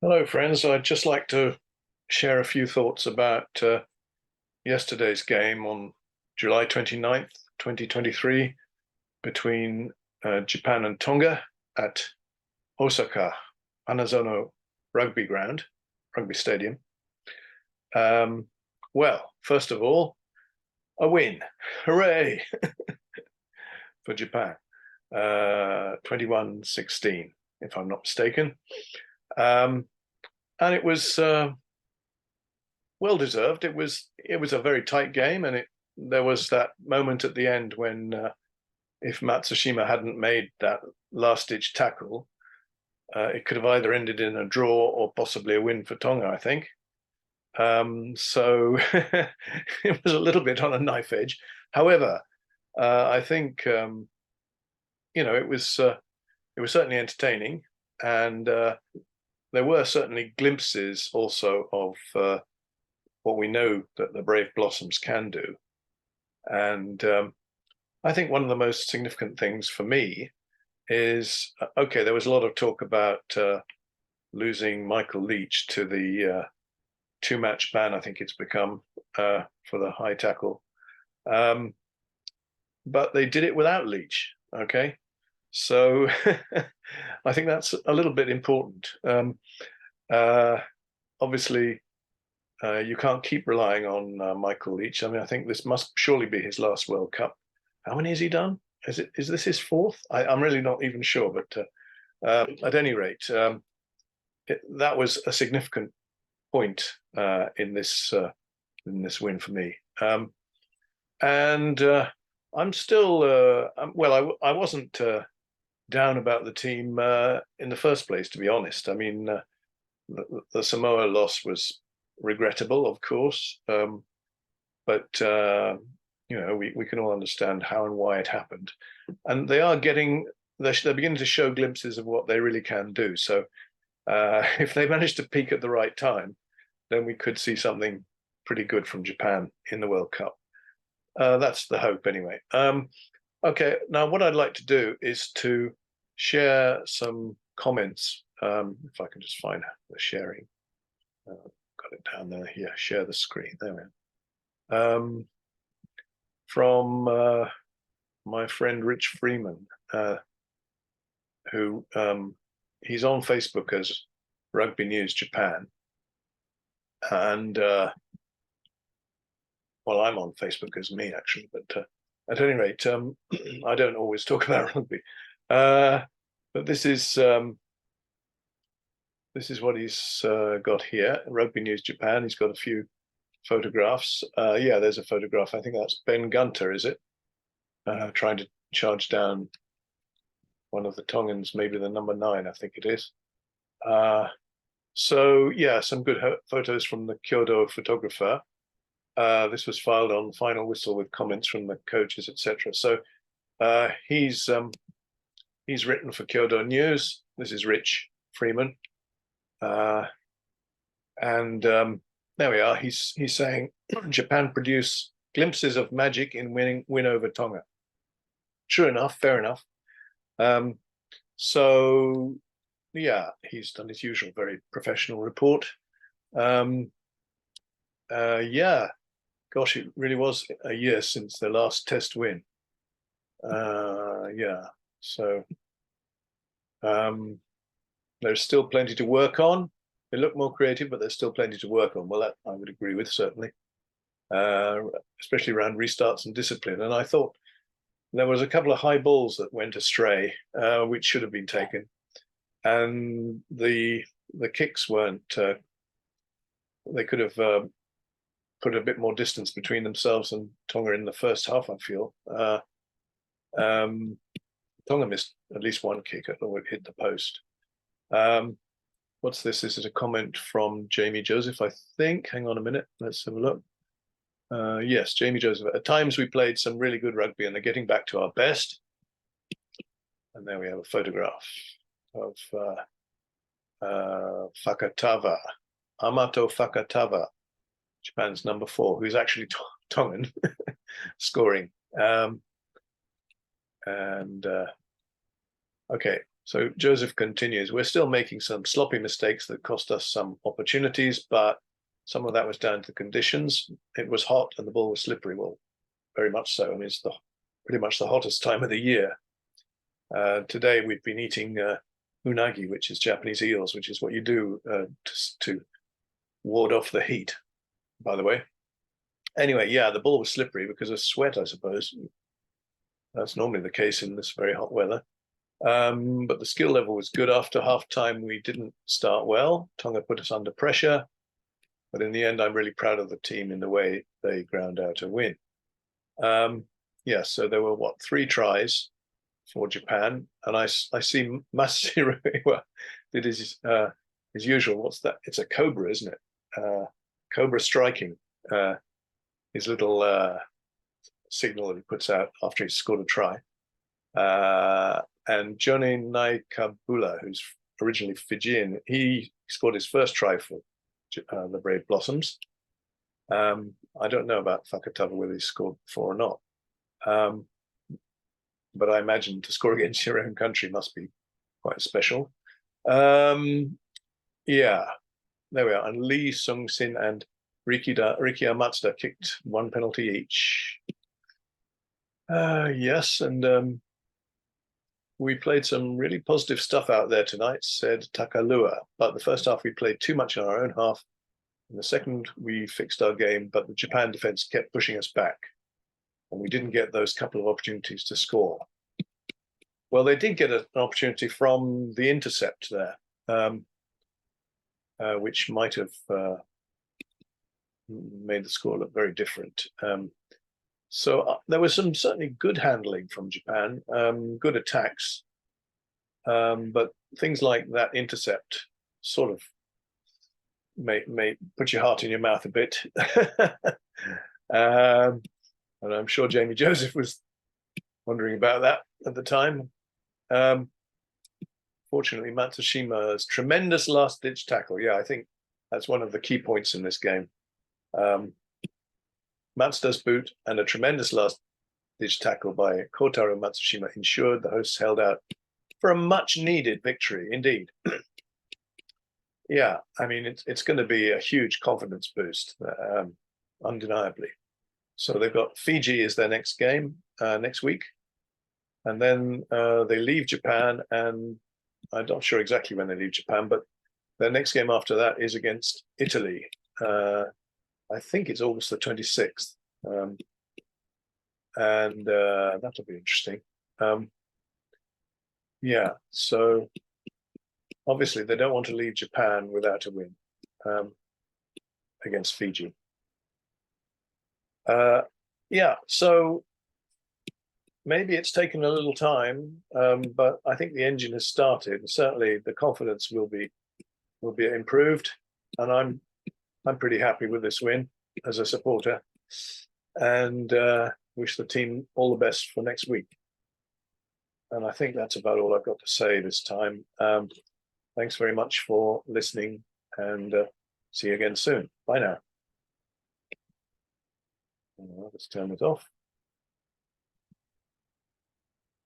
Hello, friends. I'd just like to share a few thoughts about yesterday's game on July 29th, 2023, between Japan and Tonga at Osaka, Hanazono rugby stadium. Well, first of all, a win. Hooray for Japan. 21-16, if I'm not mistaken. And it was well deserved. It was a very tight game, and there was that moment at the end when if Matsushima hadn't made that last-ditch tackle, it could have either ended in a draw or possibly a win for Tonga, I think. So it was a little bit on a knife edge. However, I think it was certainly entertaining, and there were certainly glimpses also of what we know that the Brave Blossoms can do. And I think one of the most significant things for me is, okay, there was a lot of talk about losing Michael Leach to the two-match ban, I think it's become, for the high tackle. But they did it without Leach, okay? So I think that's a little bit important. Obviously, you can't keep relying on Michael Leach. I mean, I think this must surely be his last World Cup. How many has he done? Is this his fourth? I'm really not even sure. But at any rate, that was a significant point in this win for me. And I'm still well. I wasn't down about the team in the first place, to be honest. I mean, the Samoa loss was regrettable, of course, but we can all understand how and why it happened, and they're beginning to show glimpses of what they really can do. So if they manage to peak at the right time, then we could see something pretty good from Japan in the World Cup. That's the hope, anyway. Okay, now what I'd like to do is to share some comments. If I can just find the sharing. Got it down there. Yeah, share the screen. There we are. From my friend Rich Freeman, who he's on Facebook as Rugby News Japan. And well, I'm on Facebook as me, actually, but at any rate, I don't always talk about rugby. But this is what he's got here. Rugby News Japan. He's got a few photographs. Yeah, there's a photograph. I think that's Ben Gunter, is it? Trying to charge down one of the Tongans, maybe the number 9, I think it is. So yeah, some good photos from the Kyoto photographer. This was filed on final whistle with comments from the coaches, etc. So he's written for Kyoto News. This is Rich Freeman, and there we are. He's saying Japan produce glimpses of magic in win over Tonga. True enough, fair enough. So yeah, he's done his usual very professional report. Yeah. Gosh, it really was a year since the last test win. Yeah, so there's still plenty to work on. They look more creative, but there's still plenty to work on. Well, that I would agree with, certainly, especially around restarts and discipline. And I thought there was a couple of high balls that went astray, which should have been taken. And the kicks weren't, they could have put a bit more distance between themselves and Tonga in the first half, I feel. Tonga missed at least one kick. I thought it hit the post. What's this? This is a comment from Jamie Joseph, I think. Hang on a minute. Let's have a look. Yes, Jamie Joseph. At times we played some really good rugby and they're getting back to our best. And there we have a photograph of Fakatava, Amato Fakatava, Japan's number 4, who's actually Tongan, scoring. Okay, So Joseph continues, we're still making some sloppy mistakes that cost us some opportunities, but some of that was down to the conditions. It was hot and the ball was slippery. Well, very much so. I mean, it's pretty much the hottest time of the year. Today we've been eating unagi, which is Japanese eels, which is what you do to ward off the heat, by the way. Anyway, yeah, the ball was slippery because of sweat, I suppose. That's normally the case in this very hot weather. But the skill level was good. After half-time, we didn't start well. Tonga put us under pressure. But in the end, I'm really proud of the team in the way they ground out a win. Yeah, so there were, 3 tries for Japan. And I see Matsushima did his usual. What's that? It's a cobra, isn't it? Cobra striking. His little signal that he puts out after he's scored a try. And Johnny Naikabula, who's originally Fijian, he scored his first try for the Brave Blossoms. I don't know about Fakatava whether he scored before or not. But I imagine to score against your own country must be quite special. Yeah, there we are. And Lee Sung-sin and Rikiya Matsuda kicked 1 penalty each. Yes, and we played some really positive stuff out there tonight, said Takalua. But the first half we played too much in our own half. In the second, we fixed our game, but the Japan defense kept pushing us back. And we didn't get those couple of opportunities to score. Well, they did get an opportunity from the intercept there, which might have made the score look very different. So there was some certainly good handling from Japan, good attacks, but things like that intercept sort of may put your heart in your mouth a bit. And I'm sure Jamie Joseph was wondering about that at the time. Fortunately, Matsushima's tremendous last-ditch tackle. Yeah, I think that's one of the key points in this game. Matsuda's boot and a tremendous last-ditch tackle by Kotaro Matsushima ensured the hosts held out for a much-needed victory, indeed. Yeah, I mean, it's going to be a huge confidence boost, undeniably. So they've got Fiji is their next game next week. And then they leave Japan, and I'm not sure exactly when they leave Japan, but their next game after that is against Italy. I think it's August the 26th. And that'll be interesting. Yeah, so obviously they don't want to leave Japan without a win against Fiji. Yeah, so maybe it's taken a little time, but I think the engine has started. Certainly, the confidence will be improved, and I'm pretty happy with this win as a supporter, and wish the team all the best for next week. And I think that's about all I've got to say this time. Thanks very much for listening, and see you again soon. Bye now. Let's turn it off.